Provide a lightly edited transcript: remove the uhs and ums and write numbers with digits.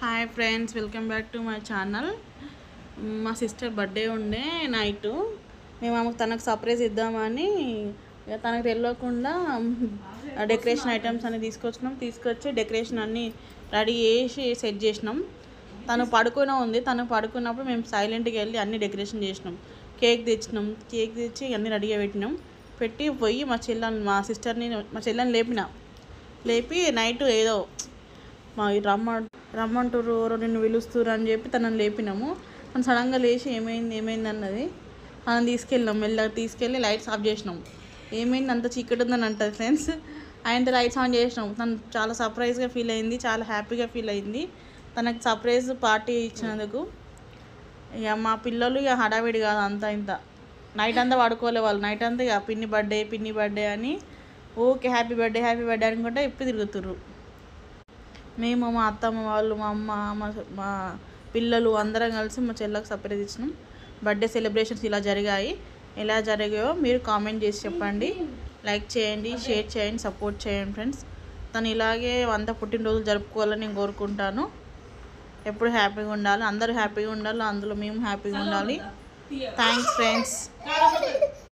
Hi friends, welcome back to my channel. మా sister birthday ఉండే night మేము తనకు సర్ప్రైజ్ ఇద్దామని తనకు తెలియకుండా డెకరేషన్ ఐటమ్స్ అన్ని తీసుకొచ్చి డెకరేషన్ అన్నీ రెడీ చేసి సెట్ చేసినాం. తను పడుకునే ఉంది. తను పడుకున్నప్పుడు మేము సైలెంట్గా వెళ్ళి అన్ని డెకరేషన్ చేసినాం. కేక్ తెచ్చి అన్నీ రెడీగా పెట్టి పోయి మా చెల్లెని లేపి నైట్ ఏదో మా రమ్మంటారు ఎవరో నిన్ను పిలుస్తురు అని చెప్పి తనని లేపినాము. తను సడన్గా లేచి ఏమైంది అన్నది. మనం మెల్లగా తీసుకెళ్ళి లైట్స్ ఆఫ్ చేసినాం. ఏమైంది అంత చీకటి ఉందని అంటుంది ఫ్రెండ్స్. ఆయనతో లైట్స్ ఆన్ చేసినాం. తను చాలా సర్ప్రైజ్గా ఫీల్ అయింది, చాలా హ్యాపీగా ఫీల్ అయింది తనకు సర్ప్రైజ్ పార్టీ ఇచ్చినందుకు. ఇక మా పిల్లలు ఇక హడావిడి కాదు, అంతా ఇంత నైట్ అంతా పడుకోలే వాళ్ళు. నైట్ అంతా ఇక పిన్ని బర్త్డే అని ఓకే హ్యాపీ బర్త్డే అనుకుంటే ఇప్పి తిరుగుతుర్రు. మేము మా అత్తమ్మ వాళ్ళు, మా అమ్మ, మా పిల్లలు అందరం కలిసి మా చెల్లకు సర్ప్రైజ్ ఇచ్చినాం. బర్త్డే సెలబ్రేషన్స్ ఎలా జరిగాయో మీరు కామెంట్ చేసి చెప్పండి. లైక్ చేయండి, షేర్ చేయండి, సపోర్ట్ చేయండి ఫ్రెండ్స్. తను ఇలాగే 100 పుట్టినరోజులు జరుపుకోవాలని నేను కోరుకుంటాను. ఎప్పుడు హ్యాపీగా ఉండాలి, అందరూ హ్యాపీగా ఉండాలి, అందులో మేము హ్యాపీగా ఉండాలి. Thanks friends.